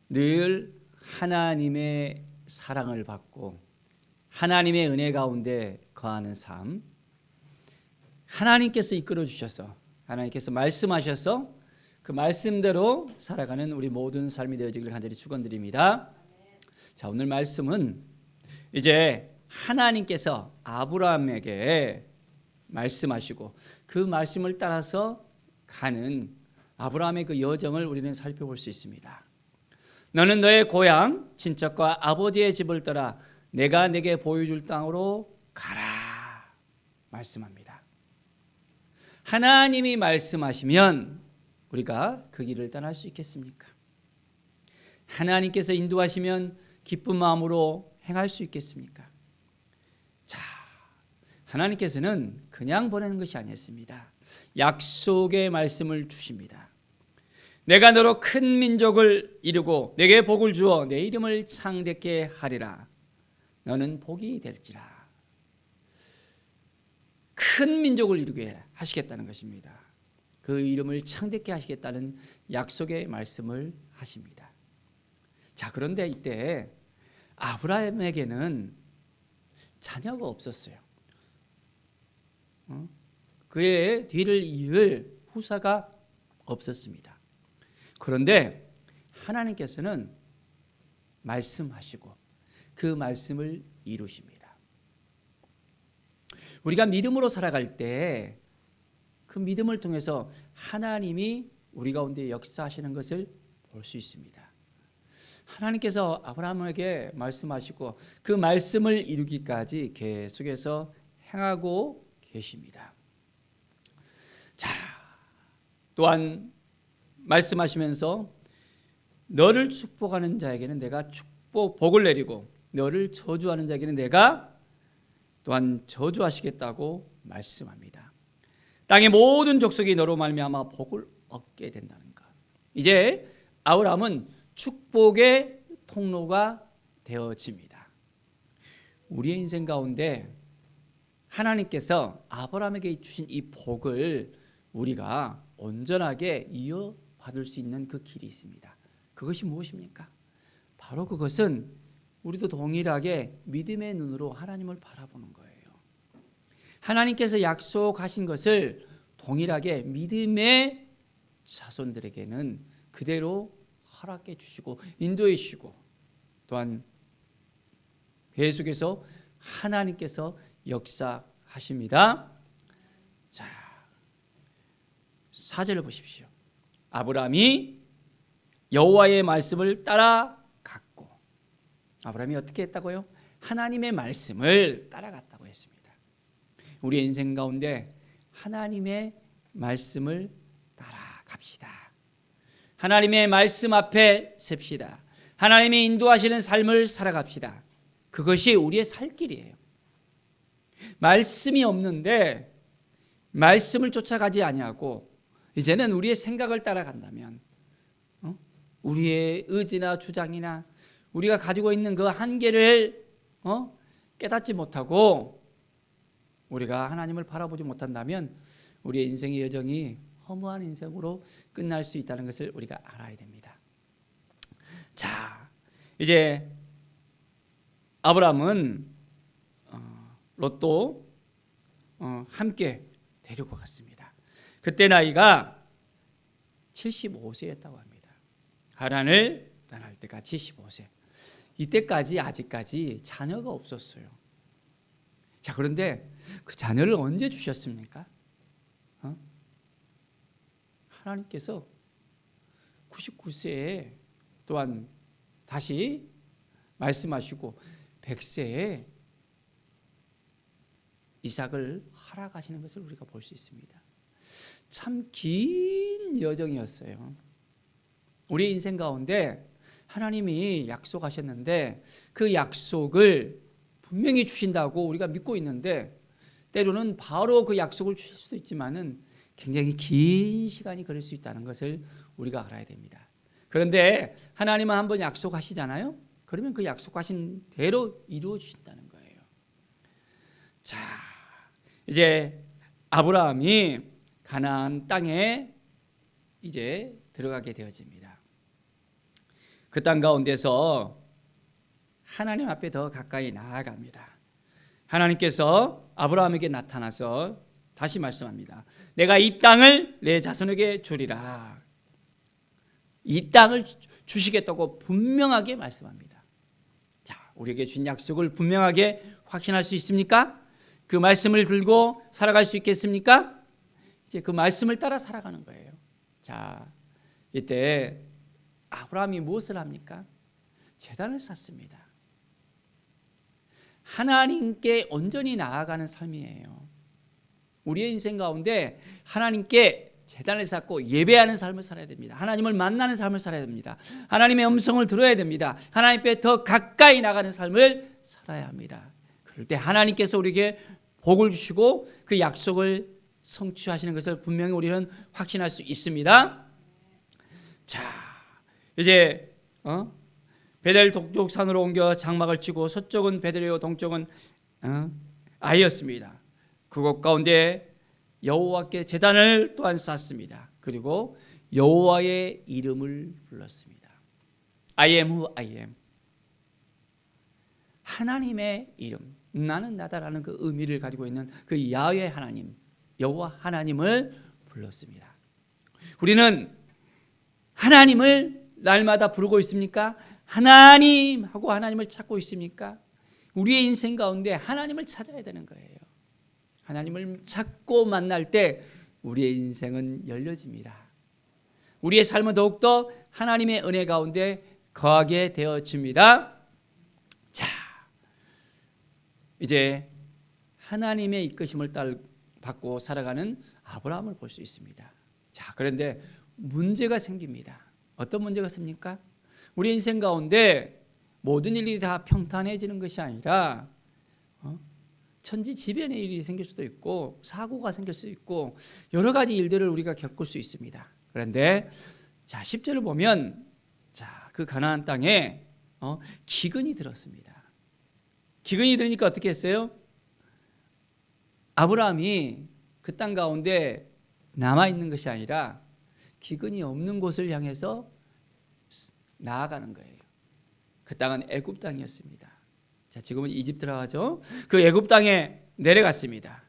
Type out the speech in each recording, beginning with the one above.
늘 하나님의 사랑을 받고 하나님의 은혜 가운데 거하는 삶, 하나님께서 이끌어 주셔서 하나님께서 말씀하셔서 그 말씀대로 살아가는 우리 모든 삶이 되어지기를 간절히 축원드립니다. 자, 오늘 말씀은 이제 하나님께서 아브라함에게 말씀하시고 그 말씀을 따라서 가는 아브라함의 그 여정을 우리는 살펴볼 수 있습니다. 너는 너의 고향 친척과 아버지의 집을 떠나 내가 내게 보여줄 땅으로 가라 말씀합니다. 하나님이 말씀하시면 우리가 그 길을 떠날 수 있겠습니까? 하나님께서 인도하시면 기쁜 마음으로 행할 수 있겠습니까? 자, 하나님께서는 그냥 보내는 것이 아니었습니다. 약속의 말씀을 주십니다. 내가 너로 큰 민족을 이루고 내게 복을 주어 내 이름을 창대케 하리라. 너는 복이 될지라. 큰 민족을 이루게 하시겠다는 것입니다. 그 이름을 창대케 하시겠다는 약속의 말씀을 하십니다. 자, 그런데 이때 아브라함에게는 자녀가 없었어요. 그의 뒤를 이을 후사가 없었습니다. 그런데 하나님께서는 말씀하시고 그 말씀을 이루십니다. 우리가 믿음으로 살아갈 때 그 믿음을 통해서 하나님이 우리 가운데 역사하시는 것을 볼 수 있습니다. 하나님께서 아브라함에게 말씀하시고 그 말씀을 이루기까지 계속해서 행하고 계십니다. 자, 또한 말씀하시면서 너를 축복하는 자에게는 내가 복을 내리고 너를 저주하는 자에게는 내가 또한 저주하시겠다고 말씀합니다. 땅의 모든 족속이 너로 말미암아 복을 얻게 된다는 것. 이제 아브라함은 축복의 통로가 되어집니다. 우리의 인생 가운데 하나님께서 아브라함에게 주신 이 복을 우리가 온전하게 이어받을 수 있는 그 길이 있습니다. 그것이 무엇입니까? 바로 그것은 우리도 동일하게 믿음의 눈으로 하나님을 바라보는 거예요. 하나님께서 약속하신 것을 동일하게 믿음의 자손들에게는 그대로 허락해 주시고 인도해 주시고 또한 계속해서 하나님께서 역사하십니다. 자, 4절을 보십시오. 아브라함이 여호와의 말씀을 따라갔고, 아브라함이 어떻게 했다고요? 하나님의 말씀을 따라갔다고 했습니다. 우리의 인생 가운데 하나님의 말씀을 따라갑시다. 하나님의 말씀 앞에 섭시다. 하나님이 인도하시는 삶을 살아갑시다. 그것이 우리의 살 길이에요. 말씀이 없는데 말씀을 쫓아가지 아니하고 이제는 우리의 생각을 따라간다면 우리의 의지나 주장이나 우리가 가지고 있는 그 한계를 깨닫지 못하고 우리가 하나님을 바라보지 못한다면 우리의 인생의 여정이 허무한 인생으로 끝날 수 있다는 것을 우리가 알아야 됩니다. 자, 이제 아브라함은 롯도 함께 데리고 갔습니다. 그때 나이가 75세였다고 합니다. 하란을 떠날 때가 75세. 이때까지 아직까지 자녀가 없었어요. 자, 그런데 그 자녀를 언제 주셨습니까? 하나님께서 99세에 또한 다시 말씀하시고 100세에 이삭을 허락하시는 것을 우리가 볼 수 있습니다. 참 긴 여정이었어요. 우리 인생 가운데 하나님이 약속하셨는데 그 약속을 분명히 주신다고 우리가 믿고 있는데 때로는 바로 그 약속을 주실 수도 있지만은 굉장히 긴 시간이 걸릴 수 있다는 것을 우리가 알아야 됩니다. 그런데 하나님은 한번 약속하시잖아요. 그러면 그 약속하신 대로 이루어 주신다는 거예요. 자, 이제 아브라함이 가나안 땅에 이제 들어가게 되어집니다. 그 땅 가운데서 하나님 앞에 더 가까이 나아갑니다. 하나님께서 아브라함에게 나타나서 다시 말씀합니다. 내가 이 땅을 내 자손에게 주리라. 이 땅을 주시겠다고 분명하게 말씀합니다. 자, 우리에게 준 약속을 분명하게 확신할 수 있습니까? 그 말씀을 들고 살아갈 수 있겠습니까? 이제 그 말씀을 따라 살아가는 거예요. 자, 이때 아브라함이 무엇을 합니까? 제단을 쌓습니다. 하나님께 온전히 나아가는 삶이에요. 우리의 인생 가운데 하나님께 제단을 쌓고 예배하는 삶을 살아야 됩니다. 하나님을 만나는 삶을 살아야 됩니다. 하나님의 음성을 들어야 됩니다. 하나님 앞에 더 가까이 나가는 삶을 살아야 합니다. 그럴 때 하나님께서 우리에게 복을 주시고 그 약속을 성취하시는 것을 분명히 우리는 확신할 수 있습니다. 자, 이제 베델 동쪽 산으로 옮겨 장막을 치고 서쪽은 베델이요 동쪽은 아이였습니다. 그곳 가운데 여호와께 제단을 또한 쌓습니다. 그리고 여호와의 이름을 불렀습니다. I am who I am. 하나님의 이름, 나는 나다라는 그 의미를 가지고 있는 그 야훼 하나님, 여호와 하나님을 불렀습니다. 우리는 하나님을 날마다 부르고 있습니까? 하나님 하고 하나님을 찾고 있습니까? 우리의 인생 가운데 하나님을 찾아야 되는 거예요. 하나님을 찾고 만날 때 우리의 인생은 열려집니다. 우리의 삶은 더욱더 하나님의 은혜 가운데 거하게 되어집니다. 자, 이제 하나님의 이끄심을 받고 살아가는 아브라함을 볼 수 있습니다. 자, 그런데 문제가 생깁니다. 어떤 문제가 있습니까? 우리 인생 가운데 모든 일이 다 평탄해지는 것이 아니라 천지지변의 일이 생길 수도 있고 사고가 생길 수 있고 여러 가지 일들을 우리가 겪을 수 있습니다. 그런데 자, 10절을 보면 자, 그 가나안 땅에 기근이 들었습니다. 기근이 들으니까 어떻게 했어요? 아브라함이 그 땅 가운데 남아있는 것이 아니라 기근이 없는 곳을 향해서 나아가는 거예요. 그 땅은 애굽 땅이었습니다. 자, 지금은 이집트라고 하죠. 그 애굽 땅에 내려갔습니다.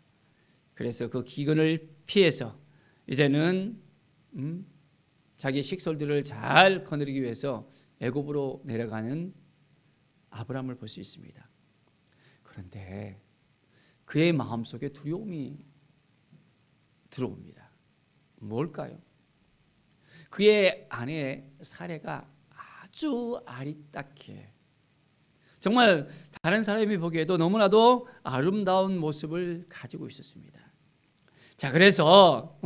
그래서 그 기근을 피해서 이제는 자기 식솔들을 잘 거느리기 위해서 애굽으로 내려가는 아브라함을 볼 수 있습니다. 그런데 그의 마음속에 두려움이 들어옵니다. 뭘까요? 그의 아내 사레가 아주 아리따키해. 정말 다른 사람이 보기에도 너무나도 아름다운 모습을 가지고 있었습니다. 자, 그래서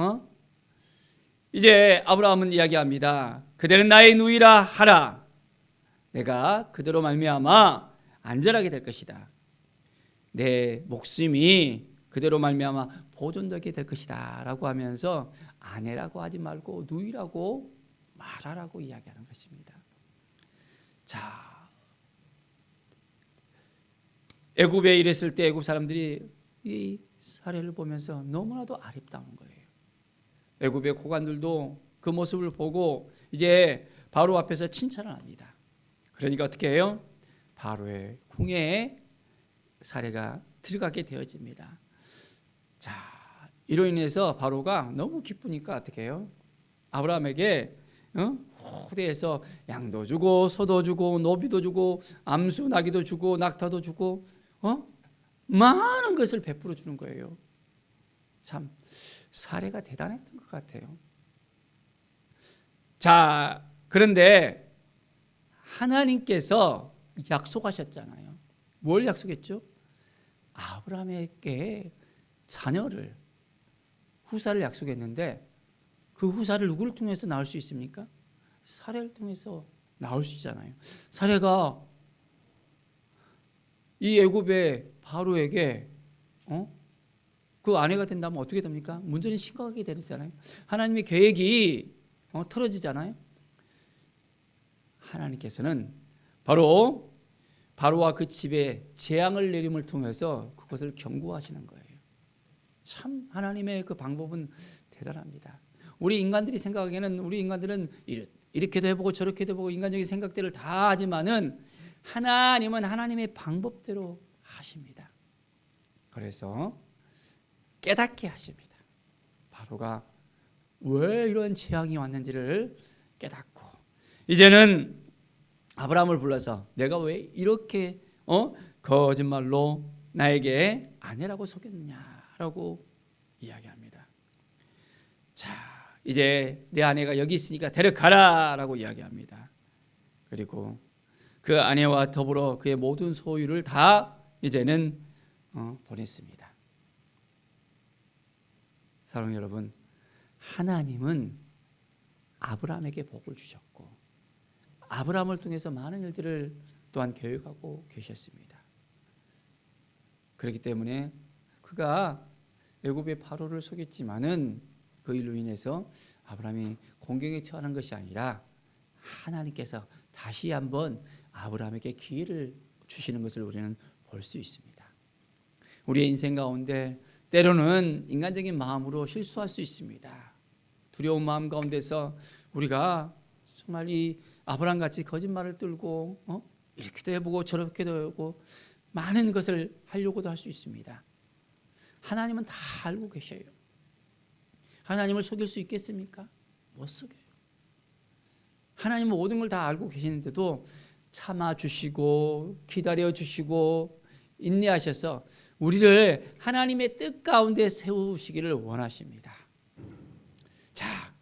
이제 아브라함은 이야기합니다. 그대는 나의 누이라 하라. 내가 그대로 말미암아 안전하게 될 것이다. 내 목숨이 그대로 말미암아 보존되게 될 것이다 라고 하면서 아내라고 하지 말고 누이라고 말하라고 이야기하는 것입니다. 자, 애굽에 이랬을 때 애굽 사람들이 이 사례를 보면서 너무나도 아름다운 거예요. 애굽의 고관들도 그 모습을 보고 이제 바로 앞에서 칭찬을 합니다. 그러니까 어떻게 해요? 바로의 궁에 사례가 들어가게 되어집니다. 자, 이로 인해서 바로가 너무 기쁘니까 어떻게 해요? 아브라함에게 호대에서 양도 주고 소도 주고 노비도 주고 암수 나귀도 주고 낙타도 주고 많은 것을 베풀어 주는 거예요. 참 사례가 대단했던 것 같아요. 자, 그런데 하나님께서 약속하셨잖아요. 뭘 약속했죠? 아브라함에게 자녀를, 후사를 약속했는데 그 후사를 누구를 통해서 낳을 수 있습니까? 사례를 통해서 낳을 수 있잖아요. 사례가 이 애굽의 바로에게 그 아내가 된다면 어떻게 됩니까? 문제는 심각하게 되잖아요. 하나님의 계획이 틀어지잖아요. 하나님께서는 바로 바로와 그 집에 재앙을 내림을 통해서 그것을 경고하시는 거예요. 참 하나님의 그 방법은 대단합니다. 우리 인간들이 생각하기에는 우리 인간들은 이렇게도 해보고 저렇게도 해보고 인간적인 생각들을 다 하지만은 하나님은 하나님의 방법대로 하십니다. 그래서 깨닫게 하십니다. 바로가 왜 이런 재앙이 왔는지를 깨닫고 이제는 아브라함을 불러서 내가 왜 이렇게 거짓말로 나에게 아내라고 속였느냐라고 이야기합니다. 자, 이제 내 아내가 여기 있으니까 데려가라라고 이야기합니다. 그리고 그 아내와 더불어 그의 모든 소유를 다 이제는 보냈습니다. 사랑하는 여러분, 하나님은 아브라함에게 복을 주셨고 아브라함을 통해서 많은 일들을 또한 계획하고 계셨습니다. 그렇기 때문에 그가 애굽의 바로를 속였지만은 그 일로 인해서 아브라함이 공경에 처하는 것이 아니라 하나님께서 다시 한번 아브라함에게 기회를 주시는 것을 우리는 볼 수 있습니다. 우리의 인생 가운데 때로는 인간적인 마음으로 실수할 수 있습니다. 두려운 마음 가운데서 우리가 정말 이 아브라함같이 거짓말을 들고 이렇게도 해보고 저렇게도 하고 많은 것을 하려고도 할 수 있습니다. 하나님은 다 알고 계셔요. 하나님을 속일 수 있겠습니까? 못 속여요. 하나님은 모든 걸 다 알고 계시는데도 참아주시고 기다려주시고 인내하셔서 우리를 하나님의 뜻 가운데 세우시기를 원하십니다. 자,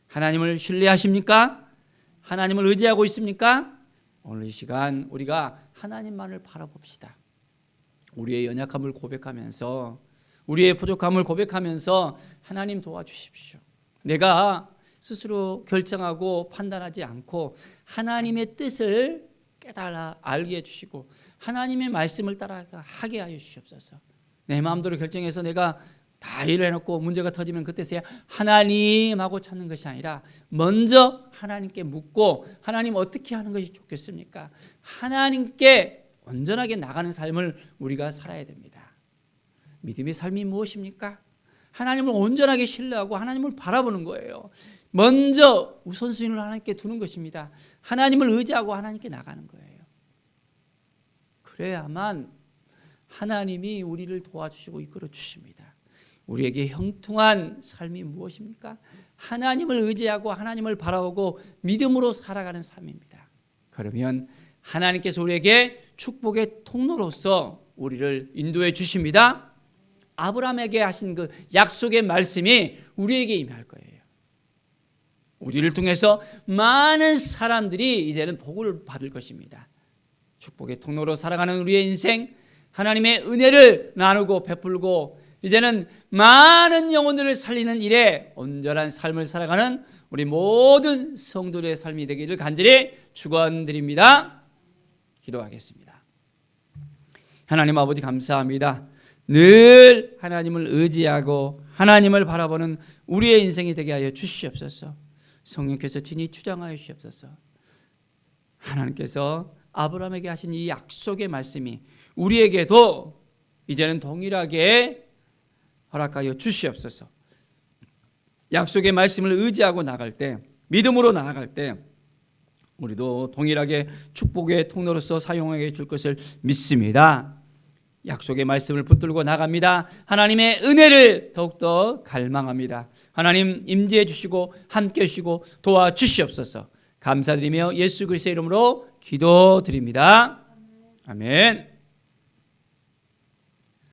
하나님을 신뢰하십니까? 하나님을 의지하고 있습니까? 오늘 이 시간 우리가 하나님만을 바라봅시다. 우리의 연약함을 고백하면서 우리의 부족함을 고백하면서 하나님 도와주십시오. 내가 스스로 결정하고 판단하지 않고 하나님의 뜻을 깨달아 알게 해주시고 하나님의 말씀을 따라하게 하여 주시옵소서. 내 마음대로 결정해서 내가 다 일을 해놓고 문제가 터지면 그때서야 하나님하고 찾는 것이 아니라 먼저 하나님께 묻고 하나님 어떻게 하는 것이 좋겠습니까? 하나님께 온전하게 나가는 삶을 우리가 살아야 됩니다. 믿음의 삶이 무엇입니까? 하나님을 온전하게 신뢰하고 하나님을 바라보는 거예요. 먼저 우선순위를 하나님께 두는 것입니다. 하나님을 의지하고 하나님께 나가는 거예요. 그래야만 하나님이 우리를 도와주시고 이끌어 주십니다. 우리에게 형통한 삶이 무엇입니까? 하나님을 의지하고 하나님을 바라보고 믿음으로 살아가는 삶입니다. 그러면 하나님께서 우리에게 축복의 통로로서 우리를 인도해 주십니다. 아브라함에게 하신 그 약속의 말씀이 우리에게 임할 거예요. 우리를 통해서 많은 사람들이 이제는 복을 받을 것입니다. 축복의 통로로 살아가는 우리의 인생, 하나님의 은혜를 나누고 베풀고 이제는 많은 영혼들을 살리는 일에 온전한 삶을 살아가는 우리 모든 성도들의 삶이 되기를 간절히 축원드립니다. 기도하겠습니다. 하나님 아버지 감사합니다. 늘 하나님을 의지하고 하나님을 바라보는 우리의 인생이 되게 하여 주시옵소서. 성령께서 친히 주장하여 주시옵소서. 하나님께서 아브라함에게 하신 이 약속의 말씀이 우리에게도 이제는 동일하게 허락하여 주시옵소서. 약속의 말씀을 의지하고 나갈 때, 믿음으로 나아갈 때 우리도 동일하게 축복의 통로로서 사용하게 줄 것을 믿습니다. 약속의 말씀을 붙들고 나갑니다. 하나님의 은혜를 더욱더 갈망합니다. 하나님 임재해 주시고 함께 해주시고 도와주시옵소서. 감사드리며 예수 그리스도의 이름으로 기도드립니다. 아멘.